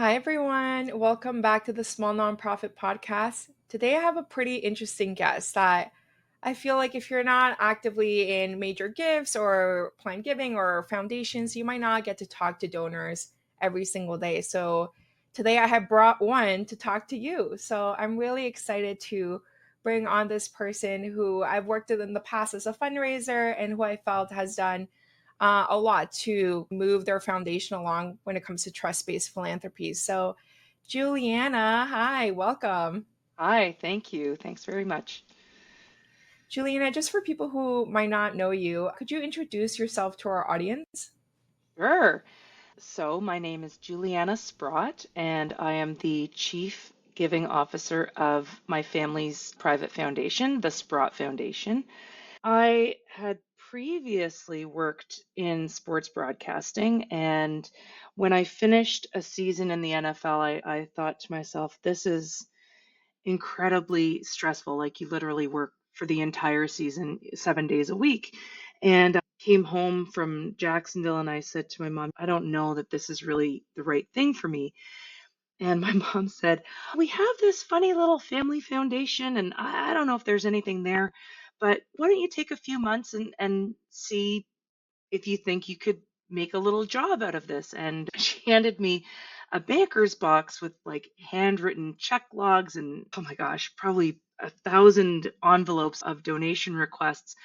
Hi, everyone. Welcome back to the Small Nonprofit Podcast. Today, I have a pretty interesting guest that I feel like if you're not actively in major gifts or planned giving or foundations, you might not get to talk to donors every single day. So, today I have brought one to talk to you. So, I'm really excited to bring on this person who I've worked with in the past as a fundraiser and who I felt has done a lot to move their foundation along when it comes to trust-based philanthropy. So, Juliana, hi, welcome. Hi, thank you. Thanks very much. Juliana, just for people who might not know you, could you introduce yourself to our audience? Sure. So, my name is Juliana Sprott, and I am the Chief Giving Officer of my family's private foundation, the Sprott Foundation. I had previously worked in sports broadcasting, and when I finished a season in the NFL, I thought to myself, this is incredibly stressful. Like you literally work for the entire season, 7 days a week. And I came home from Jacksonville and I said to my mom, I don't know that this is really the right thing for me. And my mom said, we have this funny little family foundation, and I don't know if there's anything there, but why don't you take a few months and see if you think you could make a little job out of this. And she handed me a banker's box with like handwritten check logs and oh my gosh, probably 1,000 envelopes of donation requests.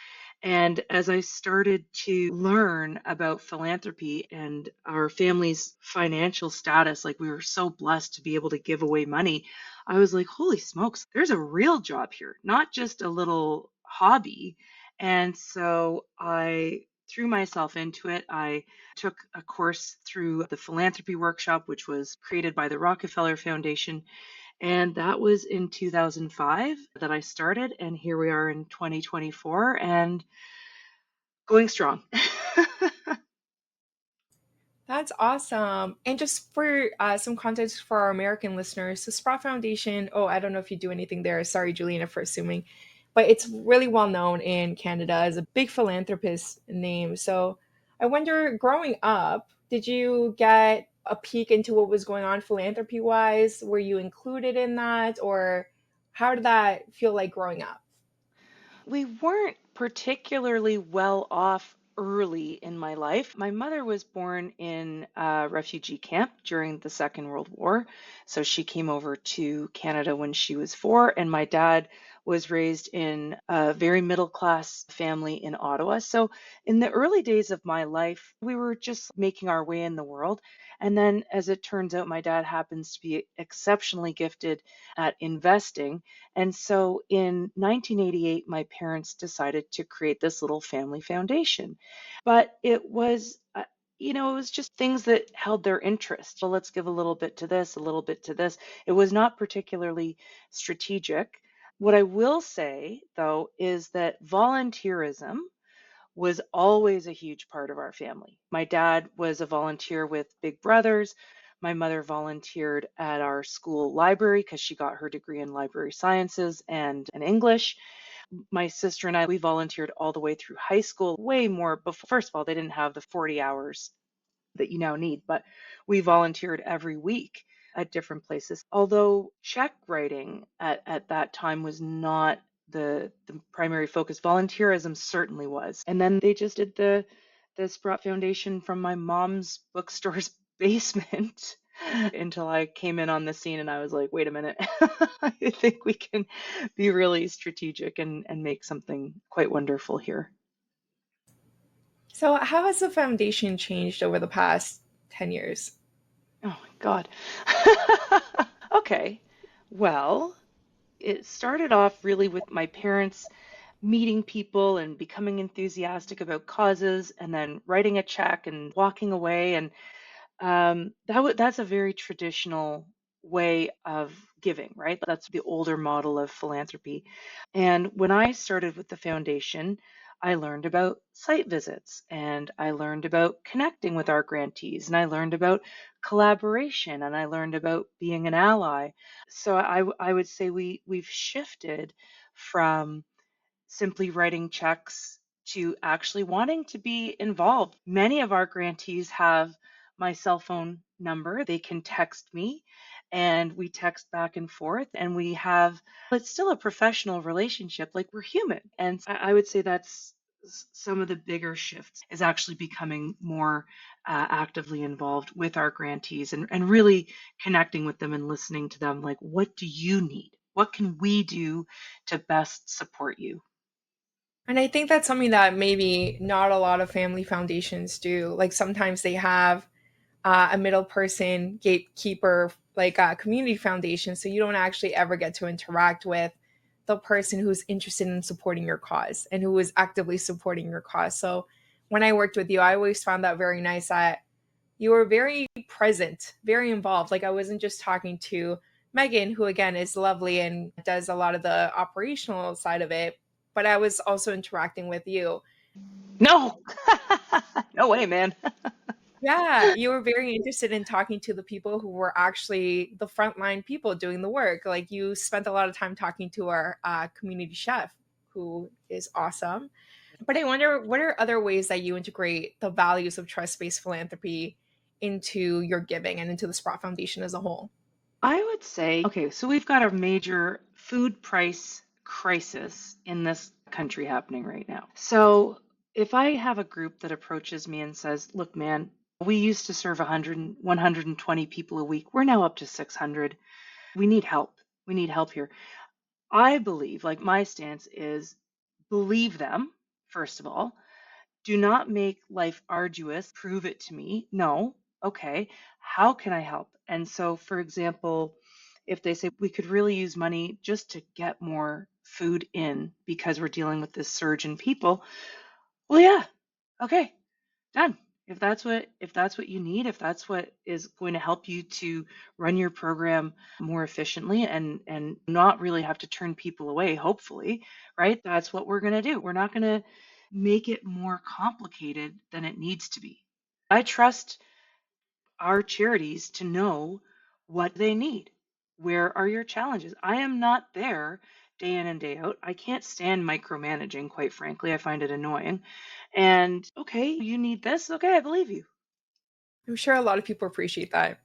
And as I started to learn about philanthropy and our family's financial status, like we were so blessed to be able to give away money, I was like, holy smokes, there's a real job here, not just a little hobby. And so I threw myself into it. I took a course through the Philanthropy Workshop, which was created by the Rockefeller Foundation. And that was in 2005 that I started. And here we are in 2024 and going strong. That's awesome. And just for some context for our American listeners, the Sprott Foundation, oh, I don't know if you do anything there. Sorry, Juliana, for assuming, but it's really well known in Canada as a big philanthropist name. So I wonder, growing up, did you get a peek into what was going on philanthropy wise? Were you included in that? Or how did that feel like growing up? We weren't particularly well off early in my life. My mother was born in a refugee camp during the Second World War. So she came over to Canada when she was 4, and my dad was raised in a very middle class family in Ottawa. So in the early days of my life, we were just making our way in the world. And then, as it turns out, my dad happens to be exceptionally gifted at investing. And so in 1988, my parents decided to create this little family foundation. But it was just things that held their interest. So let's give a little bit to this, a little bit to this. It was not particularly strategic. What I will say, though, is that volunteerism was always a huge part of our family. My dad was a volunteer with Big Brothers. My mother volunteered at our school library because she got her degree in library sciences and in English. My sister and I, we volunteered all the way through high school, way more before. First of all, they didn't have the 40 hours that you now need, but we volunteered every week at different places. Although check writing at that time was not the primary focus, volunteerism certainly was. And then they just did the Sprott Foundation from my mom's bookstore's basement until I came in on the scene and I was like, wait a minute, I think we can be really strategic and make something quite wonderful here. So, how has the foundation changed over the past 10 years? Oh my God. Okay. Well, it started off really with my parents meeting people and becoming enthusiastic about causes and then writing a check and walking away. And that's a very traditional way of giving, right? That's the older model of philanthropy. And when I started with the foundation, I learned about site visits and I learned about connecting with our grantees and I learned about collaboration and I learned about being an ally. So I would say we've shifted from simply writing checks to actually wanting to be involved. Many of our grantees have my cell phone number. They can text me and we text back and forth and we have, it's still a professional relationship, like we're human. And I would say that's some of the bigger shifts is actually becoming more actively involved with our grantees and really connecting with them and listening to them. Like, what do you need? What can we do to best support you? And I think that's something that maybe not a lot of family foundations do. Like sometimes they have a middle person gatekeeper, like a community foundation, so you don't actually ever get to interact with the person who's interested in supporting your cause and who is actively supporting your cause. So when I worked with you, I always found that very nice that you were very present, very involved. Like I wasn't just talking to Megan, who again is lovely and does a lot of the operational side of it, but I was also interacting with you. No, no way, man. Yeah, you were very interested in talking to the people who were actually the frontline people doing the work. Like you spent a lot of time talking to our community chef, who is awesome. But I wonder, what are other ways that you integrate the values of trust based philanthropy into your giving and into the Sprott Foundation as a whole? I would say, okay, so we've got a major food price crisis in this country happening right now. So if I have a group that approaches me and says, look, man, we used to serve 100, 120 people a week. We're now up to 600. We need help. We need help here. I believe, like my stance is believe them, first of all. Do not make life arduous. Prove it to me. No. Okay. How can I help? And so, for example, if they say we could really use money just to get more food in because we're dealing with this surge in people, well, yeah, okay, done. If that's what you need, if that's what is going to help you to run your program more efficiently and not really have to turn people away, hopefully, right? That's what we're going to do. We're not going to make it more complicated than it needs to be. I trust our charities to know what they need. Where are your challenges? I am not there day in and day out. I can't stand micromanaging, quite frankly. I find it annoying. And okay, you need this. Okay, I believe you. I'm sure a lot of people appreciate that.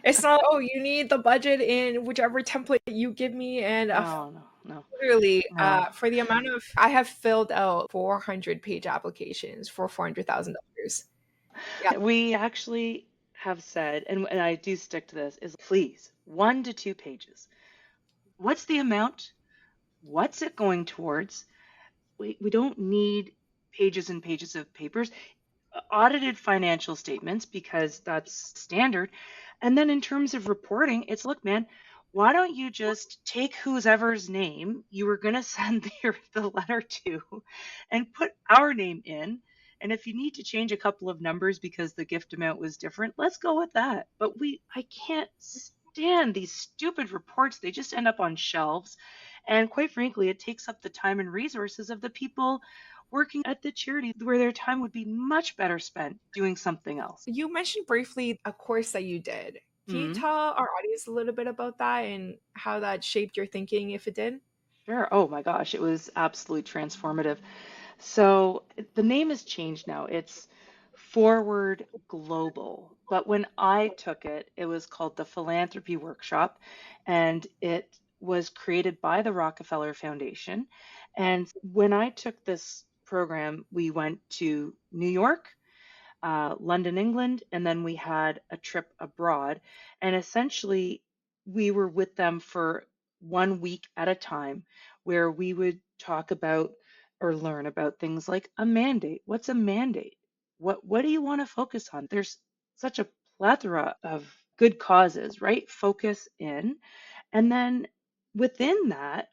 It's not, oh, you need the budget in whichever template you give me. And No, no, no, literally, no. for the amount of, I have filled out 400-page applications for $400,000. Yeah. We actually have said, and I do stick to this, is please 1 to 2 pages. What's the amount? What's it going towards? We don't need pages and pages of papers. Audited financial statements because that's standard. And then in terms of reporting, it's look, man, why don't you just take whoever's name you were going to send the letter to and put our name in? And if you need to change a couple of numbers because the gift amount was different, let's go with that. But I can't stand these stupid reports. They just end up on shelves. And quite frankly, it takes up the time and resources of the people working at the charity where their time would be much better spent doing something else. You mentioned briefly a course that you did. Can you Mhm. tell our audience a little bit about that and how that shaped your thinking, if it did? Sure. Oh my gosh, it was absolutely transformative. So the name has changed now. It's Forward Global. But when I took it, it was called the Philanthropy Workshop, and it was created by the Rockefeller Foundation. And when I took this program, we went to New York, London, England, and then we had a trip abroad. And essentially, we were with them for 1 week at a time, where we would talk about or learn about things like a mandate. What's a mandate? What do you want to focus on? There's such a plethora of good causes, right? Focus in. And then within that,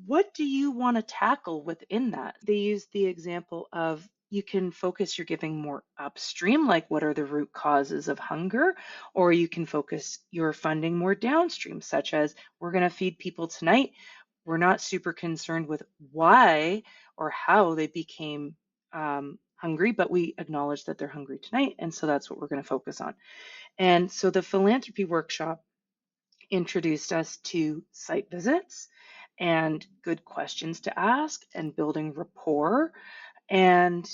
what do you want to tackle within that? They use the example of you can focus your giving more upstream, like what are the root causes of hunger, or you can focus your funding more downstream, such as we're going to feed people tonight. We're not super concerned with why or how they became hungry, but we acknowledge that they're hungry tonight. And so that's what we're going to focus on. And so the philanthropy workshop introduced us to site visits and good questions to ask and building rapport. And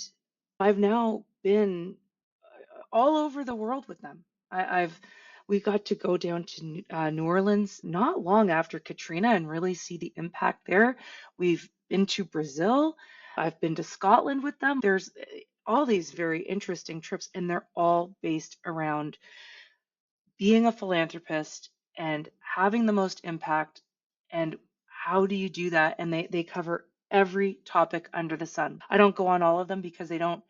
I've now been all over the world with them. I've we got to go down to New Orleans not long after Katrina and really see the impact there. We've been to Brazil. I've been to Scotland with them. There's all these very interesting trips, and they're all based around being a philanthropist and having the most impact. And how do you do that? And they cover every topic under the sun. I don't go on all of them because they don't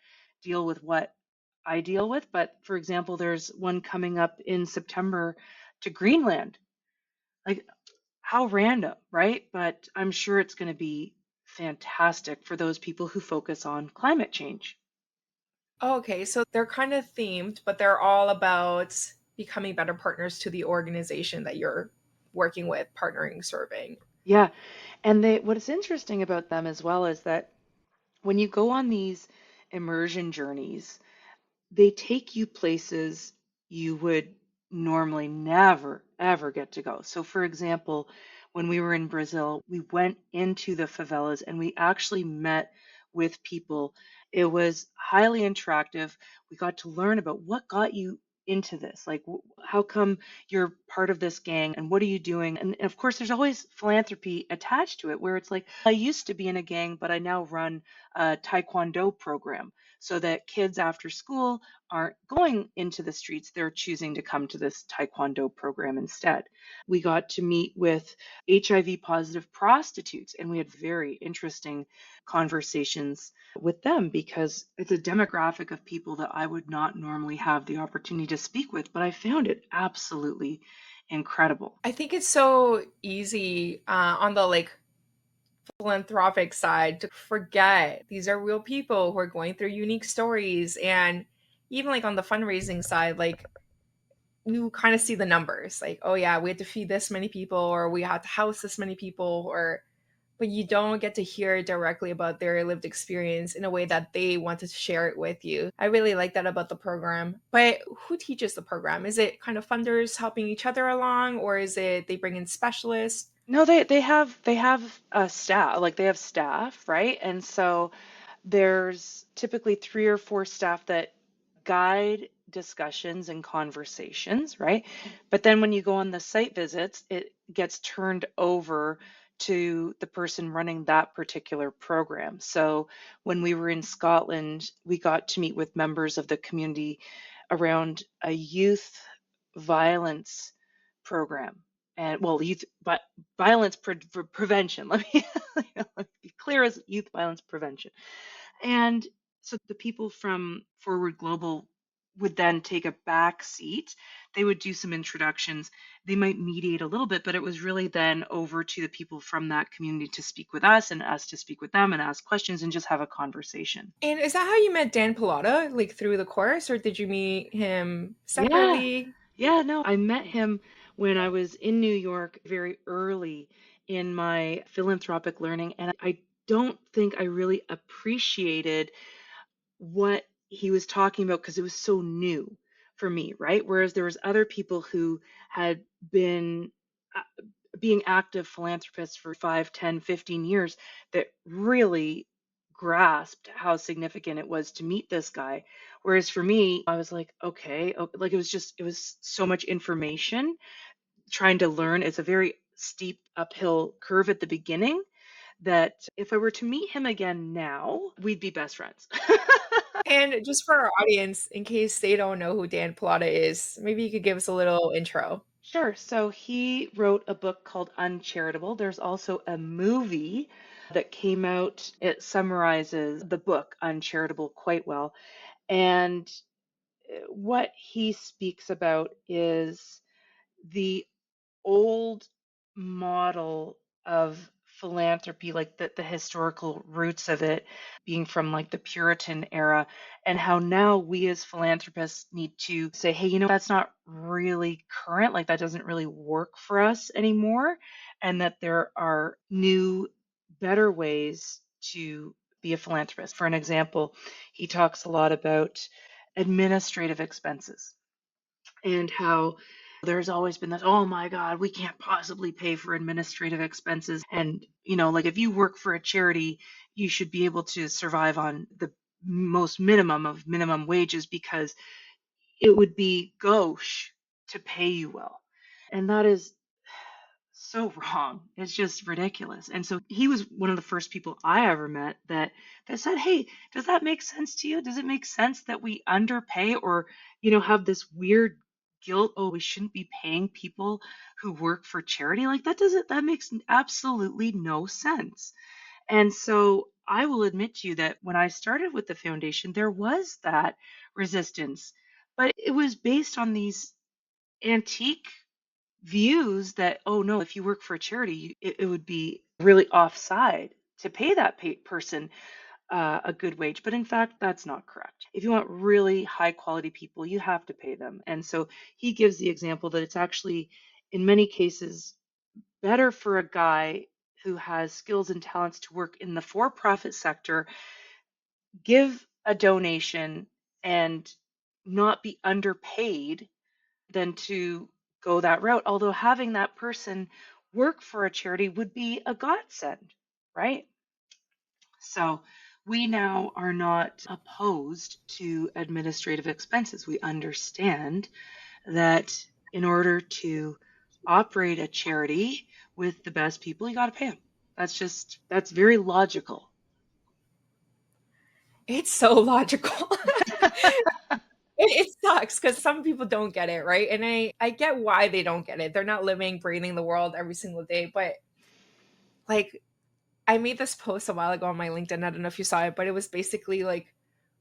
deal with what I deal with. But for example, there's one coming up in September to Greenland. Like, how random, right? But I'm sure it's going to be fantastic for those people who focus on climate change. Okay, so they're kind of themed, but they're all about becoming better partners to the organization that you're working with, partnering, serving. Yeah. And what is interesting about them as well is that when you go on these immersion journeys, they take you places you would normally never, ever get to go. So, for example, when we were in Brazil, we went into the favelas and we actually met with people. It was highly interactive. We got to learn about what got you into this. Like, how come you're part of this gang and what are you doing? And of course, there's always philanthropy attached to it, where it's like, I used to be in a gang, but I now run a taekwondo program so that kids after school aren't going into the streets. They're choosing to come to this taekwondo program instead. We got to meet with HIV positive prostitutes, and we had very interesting conversations with them because it's a demographic of people that I would not normally have the opportunity to speak with, but I found it absolutely incredible. I think it's so easy on the like philanthropic side to forget these are real people who are going through unique stories. And even like on the fundraising side, like you kind of see the numbers like, oh yeah, we had to feed this many people or we had to house this many people, or but you don't get to hear directly about their lived experience in a way that they wanted to share it with you. I really like that about the program. But who teaches the program? Is it kind of funders helping each other along, or is it they bring in specialists? No, they have a staff, like they have staff, right? And so there's typically 3 or 4 staff that guide discussions and conversations, right? But then when you go on the site visits, it gets turned over to the person running that particular program. So when we were in Scotland, we got to meet with members of the community around a youth violence program. And well, youth but violence prevention. Let me, let me be clear as youth violence prevention. And so the people from Forward Global would then take a back seat. They would do some introductions. They might mediate a little bit, but it was really then over to the people from that community to speak with us and us to speak with them and ask questions and just have a conversation. And is that how you met Dan Pilata, like through the course, or did you meet him Yeah. separately? Yeah, no, I met him when I was in New York very early in my philanthropic learning, and I don't think I really appreciated what he was talking about because it was so new for me, right? Whereas there was other people who had been being active philanthropists for 5, 10, 15 years that really grasped how significant it was to meet this guy. Whereas for me, I was like, okay, like it was so much information trying to learn. It's a very steep uphill curve at the beginning that if I were to meet him again now, we'd be best friends. And just for our audience, in case they don't know who Dan Pilata is, maybe you could give us a little intro. Sure. So he wrote a book called Uncharitable. There's also a movie that came out. It summarizes the book Uncharitable quite well. And what he speaks about is the old model of philanthropy, like the historical roots of it being from like the Puritan era, and how now we as philanthropists need to say, hey, that's not really current, like that doesn't really work for us anymore, and that there are new, better ways to be a philanthropist. For an example, he talks a lot about administrative expenses and how there's always been this, oh my God, we can't possibly pay for administrative expenses. And, like if you work for a charity, you should be able to survive on the most minimum of minimum wages because it would be gauche to pay you well. And that is so wrong. It's just ridiculous. And so he was one of the first people I ever met that said, "Hey, does that make sense to you? Does it make sense that we underpay or, have this weird guilt, oh, we shouldn't be paying people who work for charity? Like that makes absolutely no sense." And so I will admit to you that when I started with the foundation, there was that resistance, but it was based on these antique views that, oh no, if you work for a charity, it would be really offside to pay that person a good wage. But in fact, that's not correct. If you want really high quality people, you have to pay them. And so he gives the example that it's actually, in many cases, better for a guy who has skills and talents to work in the for profit sector, give a donation, and not be underpaid than to go that route. Although having that person work for a charity would be a godsend, right? So we now are not opposed to administrative expenses. We understand that in order to operate a charity with the best people, you got to pay them. That's very logical. It's so logical. It sucks because some people don't get it, right? And I get why they don't get it. They're not living, breathing the world every single day. But like, I made this post a while ago on my LinkedIn. I don't know if you saw it, but it was basically like,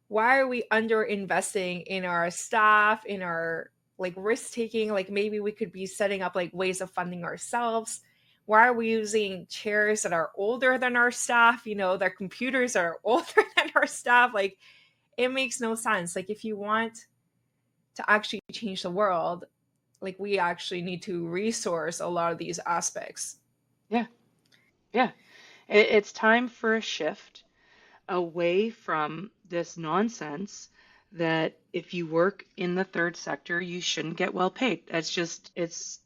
why are we under investing in our staff, in our like risk taking? Like maybe we could be setting up like ways of funding ourselves. Why are we using chairs that are older than our staff? Their computers are older than our staff. Like it makes no sense. Like if you want to actually change the world, like we actually need to resource a lot of these aspects. Yeah, yeah. It's time for a shift away from this nonsense that if you work in the third sector, you shouldn't get well paid. It's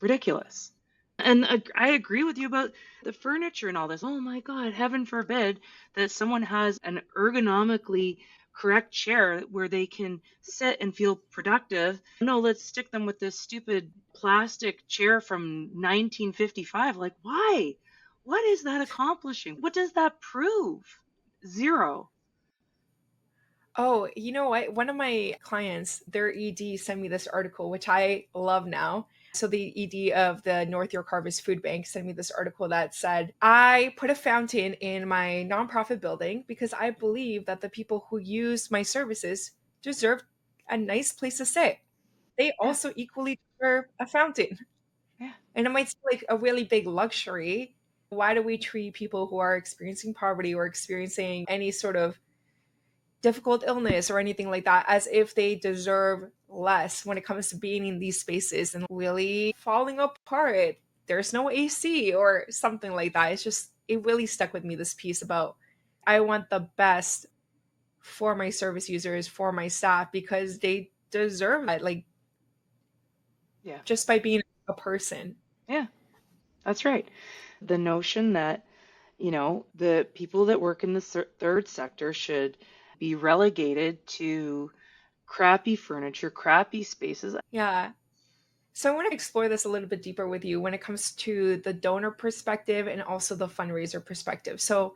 ridiculous. And I agree with you about the furniture and all this. Oh my God, heaven forbid that someone has an ergonomically correct chair where they can sit and feel productive. No, let's stick them with this stupid plastic chair from 1955. Like, why? What is that accomplishing? What does that prove? Zero. Oh, you know what? One of my clients, their ED sent me this article, which I love now. So the ED of the North York Harvest Food Bank sent me this article that said, I put a fountain in my nonprofit building because I believe that the people who use my services deserve a nice place to sit. They Yeah, also equally deserve a fountain. yeah, And it might seem like a really big luxury. Why do we treat people who are experiencing poverty or experiencing any sort of difficult illness or anything like that as if they deserve less when it comes to being in these spaces and really falling apart? There's no AC or something like that. It really stuck with me, this piece about I want the best for my service users, for my staff, because they deserve that, like yeah, just by being a person. yeah. That's right. The notion that, the people that work in the third sector should be relegated to crappy furniture, crappy spaces. Yeah. So I want to explore this a little bit deeper with you when it comes to the donor perspective and also the fundraiser perspective. So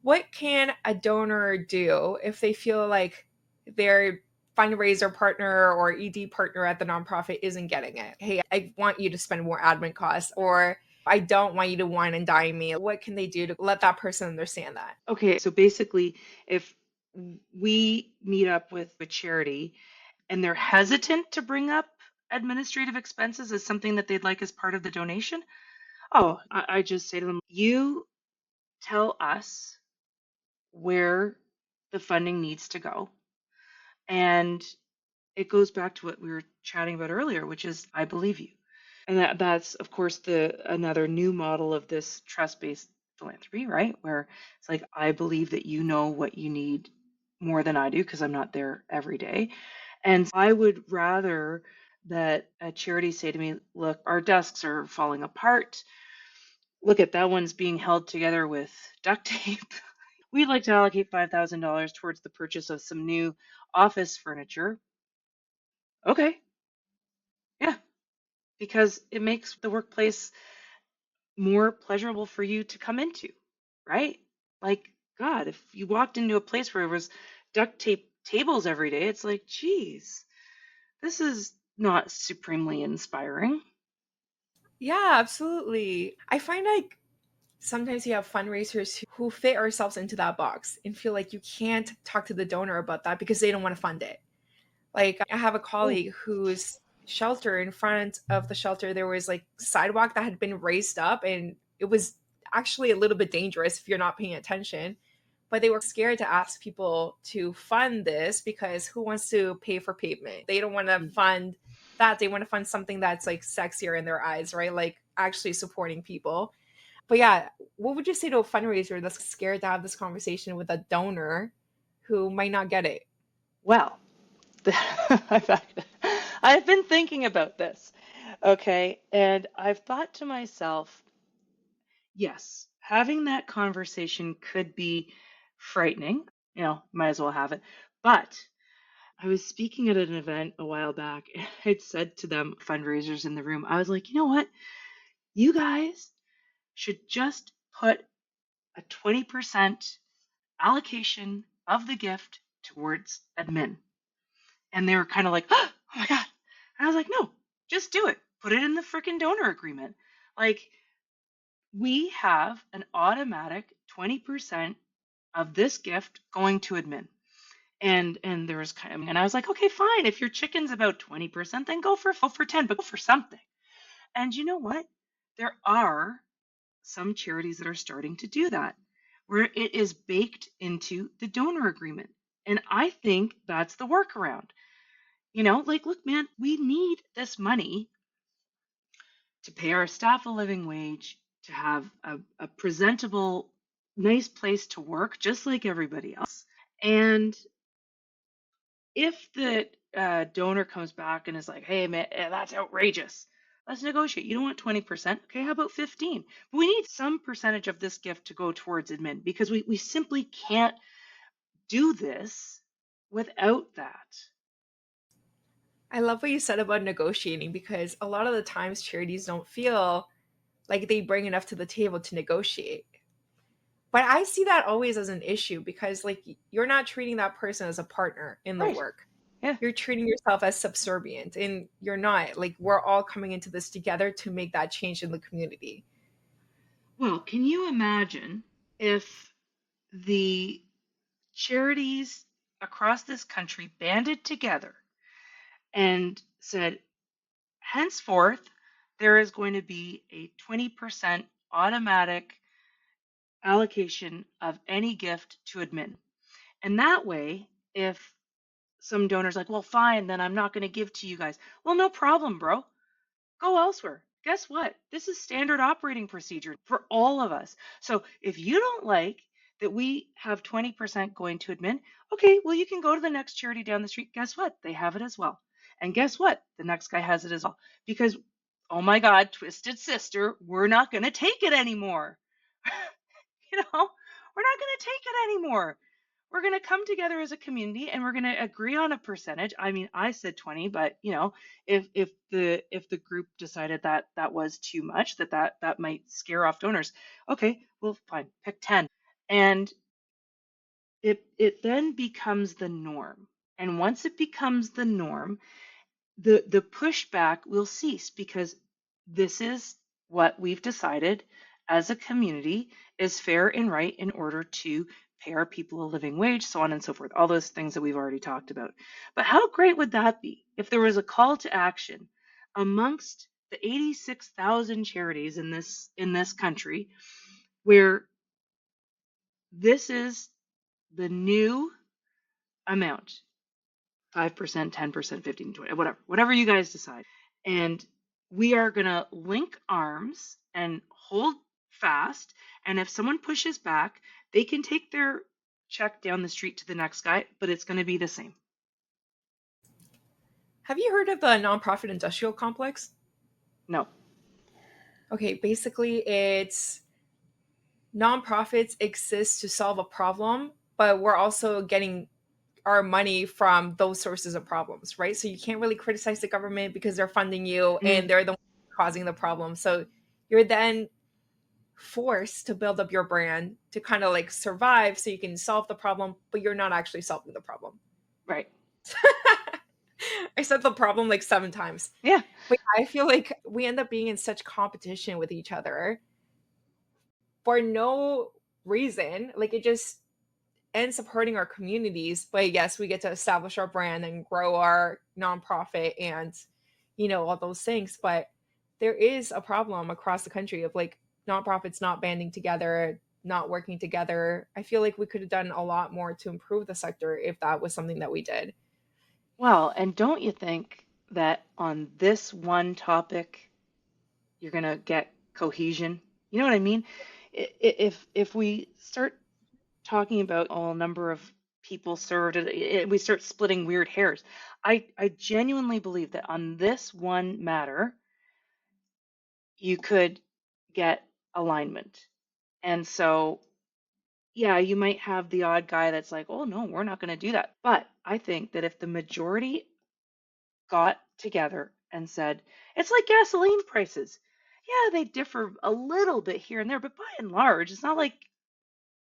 what can a donor do if they feel like their fundraiser partner or ED partner at the nonprofit isn't getting it? Hey, I want you to spend more admin costs, or I don't want you to wine and dine me. What can they do to let that person understand that? Okay, so basically, if we meet up with a charity and they're hesitant to bring up administrative expenses as something that they'd like as part of the donation, oh, I just say to them, you tell us where the funding needs to go. And it goes back to what we were chatting about earlier, which is I believe you. And that's of course the another new model of this trust-based philanthropy, right? Where it's like I believe that you know what you need more than I do because I'm not there every day. And I would rather that a charity say to me, look, our desks are falling apart. Look at that one's being held together with duct tape. We'd like to allocate $5,000 towards the purchase of some new office furniture. Okay, yeah, because it makes the workplace more pleasurable for you to come into, right? Like, God, if you walked into a place where it was duct tape tables every day, it's like, geez, this is not supremely inspiring. Yeah, absolutely. I find like sometimes you have fundraisers who fit ourselves into that box and feel like you can't talk to the donor about that because they don't want to fund it. Like I have a Oh, colleague whose shelter, in front of the shelter there was like sidewalk that had been raised up, and it was actually a little bit dangerous if you're not paying attention. But they were scared to ask people to fund this because who wants to pay for pavement? They don't want to fund that. They want to fund something that's like sexier in their eyes, right? Like actually supporting people. But yeah, what would you say to a fundraiser that's scared to have this conversation with a donor who might not get it? well, I've I've been thinking about this, okay, and I've thought to myself, yes, having that conversation could be frightening. Might as well have it. But I was speaking at an event a while back, and I'd said to them, fundraisers in the room, I was like, you know what? You guys should just put a 20% allocation of the gift towards admin. And they were kind of like, oh my God. And I was like, no, just do it. Put it in the freaking donor agreement. Like, we have an automatic 20% of this gift going to admin. And there was kind of, and I was like, okay, fine. If your chicken's about 20%, then go for 10, but go for something. And you know what? There are some charities that are starting to do that, where it is baked into the donor agreement. And I think that's the workaround. Like, look, man, we need this money to pay our staff a living wage, to have a presentable, nice place to work, just like everybody else. And if the donor comes back and is like, hey, man, that's outrageous, let's negotiate. You don't want 20%. Okay, how about 15? But we need some percentage of this gift to go towards admin because we simply can't do this without that. I love what you said about negotiating because a lot of the times charities don't feel like they bring enough to the table to negotiate. But I see that always as an issue because like you're not treating that person as a partner in the Right. work. Yeah. You're treating yourself as subservient, and you're not. Like we're all coming into this together to make that change in the community. Well, can you imagine if the charities across this country banded together and said, henceforth, there is going to be a 20% automatic allocation of any gift to admin. And that way, if some donors like, well, fine, then I'm not going to give to you guys. Well, no problem, bro. Go elsewhere. Guess what? This is standard operating procedure for all of us. So if you don't like that we have 20% going to admin, okay, well, you can go to the next charity down the street. Guess what? They have it as well. And guess what? The next guy has it as well. Because, oh my God, Twisted Sister, we're not going to take it anymore. We're not going to take it anymore. We're going to come together as a community and we're going to agree on a percentage. I mean, I said 20, but if the group decided that that was too much, that might scare off donors. Okay, well, fine, pick 10. And it then becomes the norm. And once it becomes the norm, the pushback will cease because this is what we've decided as a community is fair and right in order to pay our people a living wage, so on and so forth, all those things that we've already talked about. But how great would that be if there was a call to action amongst the 86,000 charities in this country where this is the new amount, 5%, 10%, 15, 20, whatever you guys decide. And we are going to link arms and hold fast. And if someone pushes back, they can take their check down the street to the next guy, but it's going to be the same. Have you heard of the nonprofit industrial complex? No. Okay, basically it's nonprofits exist to solve a problem, but we're also getting our money from those sources of problems, right? So you can't really criticize the government because they're funding you Mm, and they're the ones causing the problem. So you're then forced to build up your brand to kind of like survive so you can solve the problem, but you're not actually solving the problem. right. I said the problem like 7 times. Yeah. But I feel like we end up being in such competition with each other for no reason. Like it just ends up hurting our communities. But yes, we get to establish our brand and grow our nonprofit and, all those things. But there is a problem across the country of like nonprofits not banding together, not working together. I feel like we could have done a lot more to improve the sector if that was something that we did. Well, and don't you think that on this one topic, you're going to get cohesion? You know what I mean? If we start talking about a number of people served, we start splitting weird hairs. I genuinely believe that on this one matter, you could get alignment. And so, yeah, you might have the odd guy that's like, oh, no, we're not going to do that. But I think that if the majority got together and said, it's like gasoline prices. Yeah, they differ a little bit here and there, but by and large, it's not like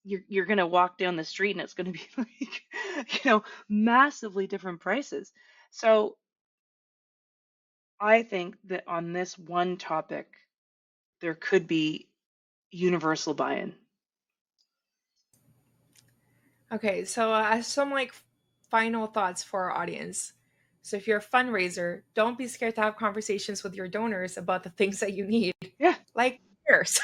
you're going to walk down the street and it's going to be like, massively different prices. So I think that on this one topic, there could be universal buy-in. Okay, so some like final thoughts for our audience. So if you're a fundraiser, don't be scared to have conversations with your donors about the things that you need, Yeah, like prayers,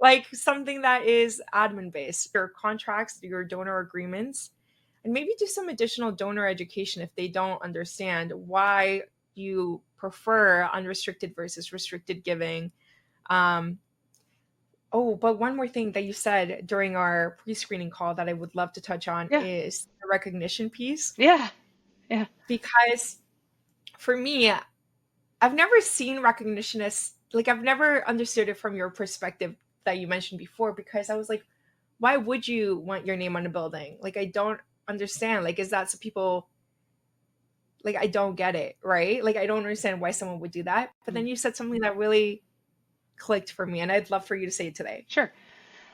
like something that is admin based, your contracts, your donor agreements, and maybe do some additional donor education if they don't understand why you prefer unrestricted versus restricted giving. Um, Oh, but one more thing that you said during our pre-screening call that I would love to touch on yeah, is the recognition piece. yeah, yeah, Because for me, I've never seen recognition as like I've never understood it from your perspective that you mentioned before because I was like, why would you want your name on a building? Like I don't understand. Like is that so people like I don't get it, right? Like I don't understand why someone would do that. But mm, then you said something that really clicked for me and I'd love for you to say it today. sure.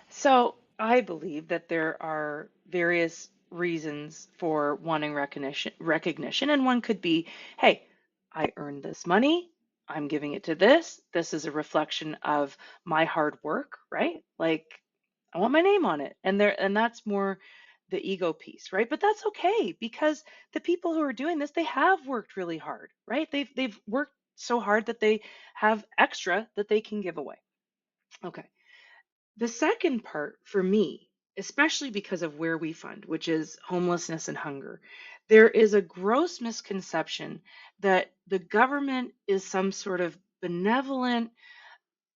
So I believe that there are various reasons for wanting recognition, and one could be, hey, I earned this money. I'm giving it to this. This is a reflection of my hard work, right? Like I want my name on it. And that's more the ego piece, right? But that's okay because the people who are doing this, they have worked really hard, right? They've worked so hard that they have extra that they can give away. Okay. The second part for me, especially because of where we fund, which is homelessness and hunger, there is a gross misconception that the government is some sort of benevolent,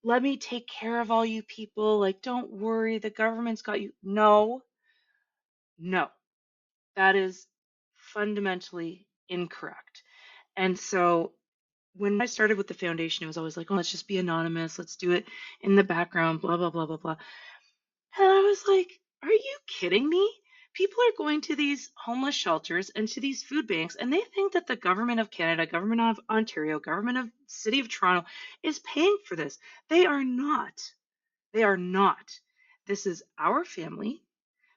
let me take care of all you people, like, don't worry, the government's got you. No, no, that is fundamentally incorrect. And so when I started with the foundation, it was always like, oh, let's just be anonymous, let's do it in the background, blah, blah, blah, blah, blah. And I was like, are you kidding me? People are going to these homeless shelters and to these food banks, and they think that the government of Canada, government of Ontario, government of City of Toronto is paying for this. They are not. They are not. This is our family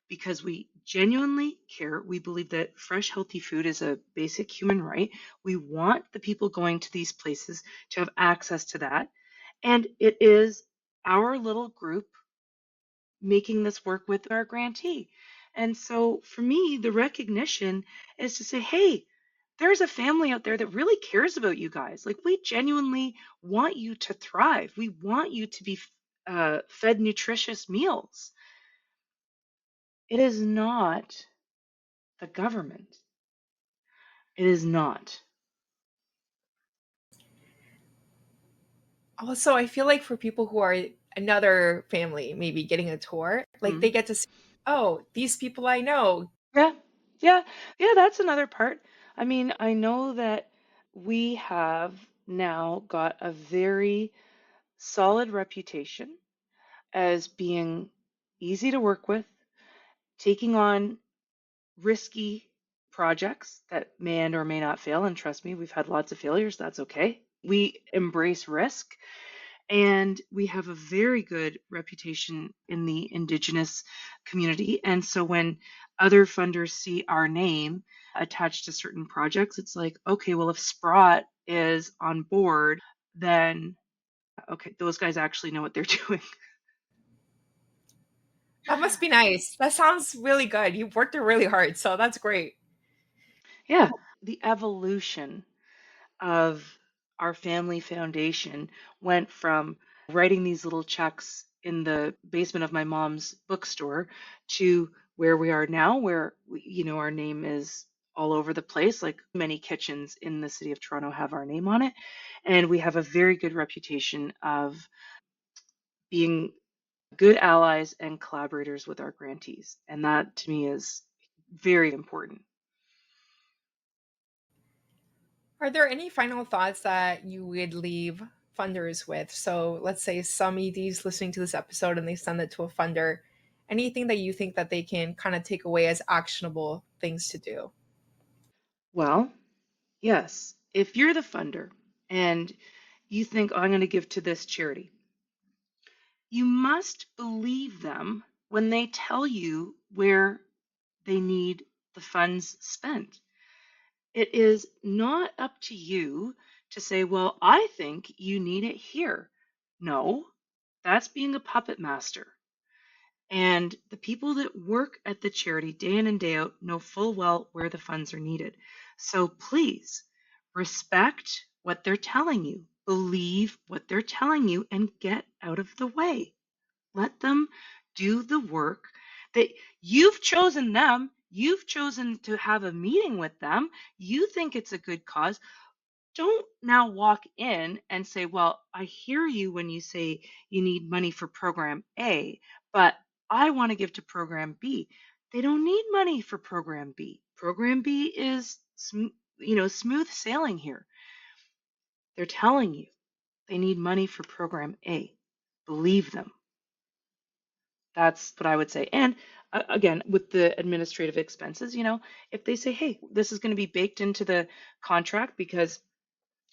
because we genuinely care. We believe that fresh, healthy food is a basic human right. We want the people going to these places to have access to that. And it is our little group making this work with our grantee. And so for me, the recognition is to say, hey, there's a family out there that really cares about you guys. Like, we genuinely want you to thrive. We want you to be fed nutritious meals. It is not the government. It is not. Also, I feel like for people who are another family, maybe getting a tour, like they Mhm. get to see, oh, these people I know. Yeah, yeah, yeah, that's another part. I mean, I know that we have now got a very solid reputation as being easy to work with, taking on risky projects that may and or may not fail. And trust me, we've had lots of failures. That's okay. We embrace risk, and we have a very good reputation in the Indigenous community. And so when other funders see our name attached to certain projects, it's like, okay, well, if Sprott is on board, then okay, those guys actually know what they're doing. That must be nice. That sounds really good. You've worked it really hard, so that's great. Yeah, the evolution of our family foundation went from writing these little checks in the basement of my mom's bookstore to where we are now, where our name is all over the place. Like many kitchens in the city of Toronto have our name on it, and we have a very good reputation of being good allies and collaborators with our grantees, and that to me is very important. Are there any final thoughts that you would leave funders with? So let's say some EDs listening to this episode and they send it to a funder. Anything that you think that they can kind of take away as actionable things to do? Well, yes, if you're the funder and you think, oh, I'm going to give to this charity, you must believe them when they tell you where they need the funds spent. It is not up to you to say, well, I think you need it here. No, that's being a puppet master. And the people that work at the charity day in and day out know full well where the funds are needed. So please respect what they're telling you, believe what they're telling you, and get out of the way. Let them do the work that you've chosen them. You've chosen to have a meeting with them. You think it's a good cause. Don't now walk in and say, well, I hear you when you say you need money for program A, but I want to give to program B. They don't need money for program B. Program B is smooth sailing here. They're telling you they need money for program A. Believe them. That's what I would say. And again, with the administrative expenses, if they say, hey, this is going to be baked into the contract because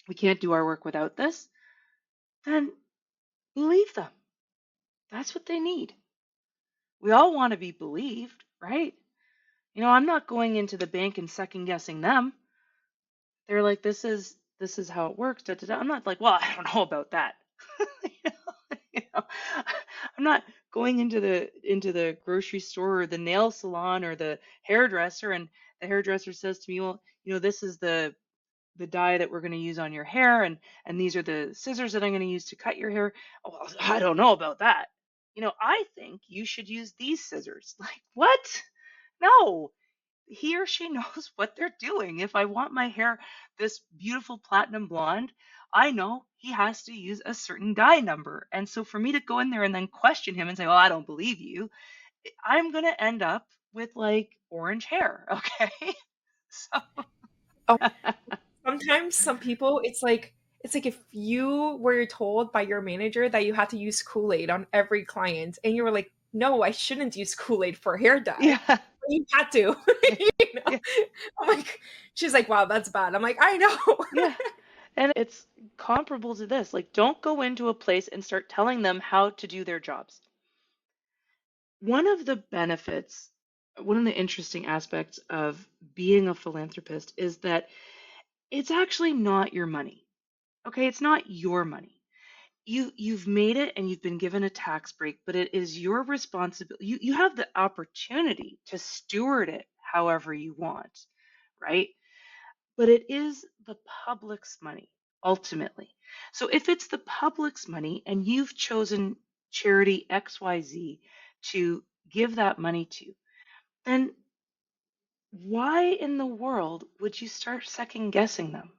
we can't do our work without this, then believe them. That's what they need. We all want to be believed, right? I'm not going into the bank and second guessing them. They're like, this is how it works. Da, da, da. I'm not like, well, I don't know about that. You you know, I'm not going into the grocery store or the nail salon or the hairdresser, and the hairdresser says to me, well, this is the dye that we're going to use on your hair, and these are the scissors that I'm going to use to cut your hair. Oh, well, I don't know about that. I think you should use these scissors. Like, what? No, he or she knows what they're doing. If I want my hair this beautiful platinum blonde, I know he has to use a certain dye number. And so for me to go in there and then question him and say, well, I don't believe you, I'm going to end up with like orange hair. Okay. So, Oh, sometimes some people, it's like if you were told by your manager that you had to use Kool-Aid on every client, and you were like, "No, I shouldn't use Kool-Aid for hair dye." yeah. But you had to, Yeah. you know? Yeah. I'm like, she's like, "Wow, that's bad." I'm like, "I know." Yeah. And it's comparable to this. Like, don't go into a place and start telling them how to do their jobs. One of the benefits, one of the interesting aspects of being a philanthropist is that it's actually not your money. Okay, it's not your money. You've made it and you've been given a tax break, but it is your responsibility. You have the opportunity to steward it however you want, right? But it is the public's money ultimately. So if it's the public's money and you've chosen charity XYZ to give that money to, then why in the world would you start second guessing them,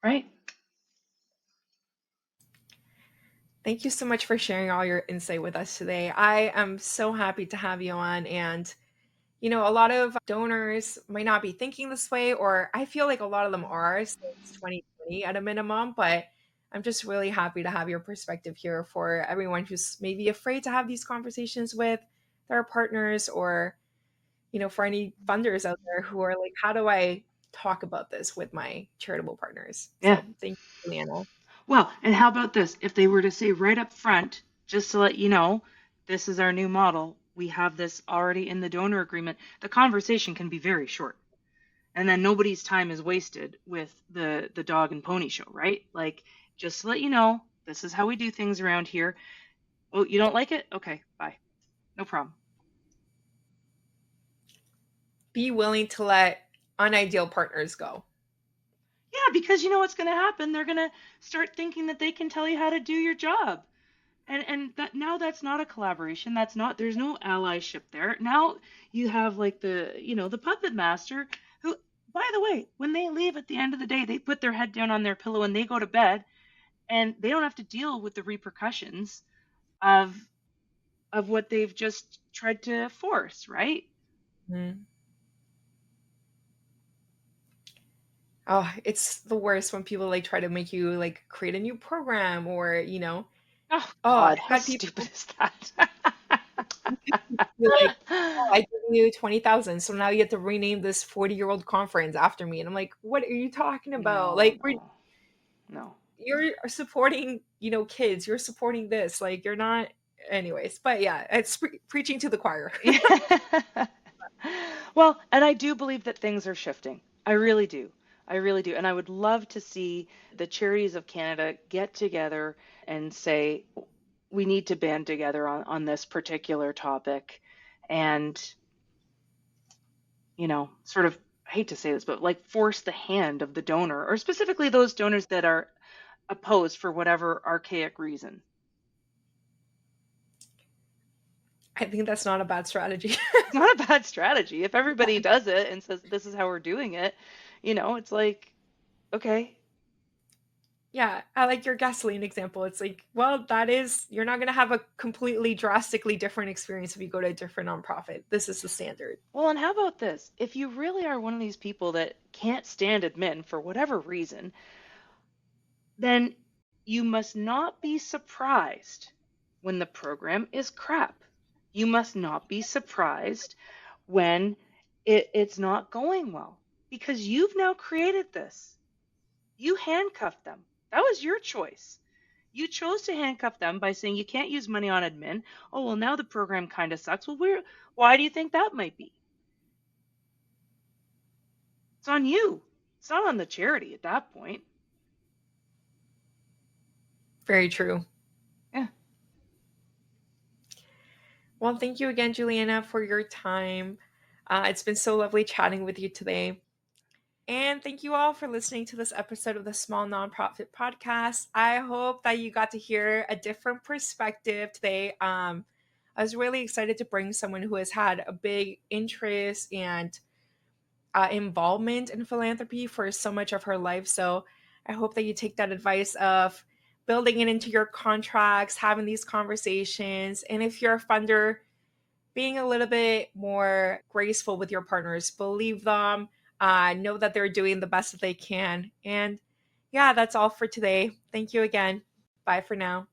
right? Thank you so much for sharing all your insight with us today. I am so happy to have you on. And, a lot of donors might not be thinking this way, or I feel like a lot of them are since 2020 at a minimum. But I'm just really happy to have your perspective here for everyone who's maybe afraid to have these conversations with their partners, or for any funders out there who are like, how do I talk about this with my charitable partners? Yeah. So thank you, Juliana. Well, and how about this? If they were to say right up front, just to let you know, this is our new model, we have this already in the donor agreement, the conversation can be very short. And then nobody's time is wasted with the dog and pony show, right? Like, just to let you know, this is how we do things around here. Oh, you don't like it? Okay, bye. No problem. Be willing to let unideal partners go. Yeah, because you know what's going to happen? They're going to start thinking that they can tell you how to do your job. And that now that's not a collaboration. That's not there's no allyship there. Now you have like the puppet master who, by the way, when they leave at the end of the day, they put their head down on their pillow and they go to bed and they don't have to deal with the repercussions of what they've just tried to force, right? Mm. Oh, it's the worst when people like try to make you like create a new program or, Oh oh, God, I've how had people stupid is that? be like, oh, I give you 20,000, so now you have to rename this 40-year-old conference after me. And I'm like, what are you talking about? No, Like, no, no. you're supporting, kids. You're supporting this. Like, you're not. Anyways, but yeah, it's preaching to the choir. Yeah. Well, and I do believe that things are shifting. I really do. I really do. And I would love to see the charities of Canada get together and say, we need to band together on this particular topic. And, sort of, I hate to say this, but like force the hand of the donor, or specifically those donors that are opposed for whatever archaic reason. I think that's not a bad strategy. It's not a bad strategy. If everybody does it and says, this is how we're doing it, it's like, okay. Yeah, I like your gasoline example. It's like, well, you're not going to have a completely drastically different experience if you go to a different nonprofit. This is the standard. Well, and how about this? If you really are one of these people that can't stand admin for whatever reason, then you must not be surprised when the program is crap. You must not be surprised when it's not going well because you've now created this. You handcuffed them. That was your choice. You chose to handcuff them by saying you can't use money on admin. Oh, well, now the program kind of sucks. Well, why do you think that might be? It's on you. It's not on the charity at that point. Very true. Yeah. Well, thank you again, Juliana, for your time. It's been so lovely chatting with you today. And thank you all for listening to this episode of the Small Nonprofit Podcast. I hope that you got to hear a different perspective today. I was really excited to bring someone who has had a big interest and involvement in philanthropy for so much of her life. So I hope that you take that advice of building it into your contracts, having these conversations. And if you're a funder, being a little bit more graceful with your partners, believe them, know that they're doing the best that they can. And yeah, that's all for today. Thank you again. Bye for now.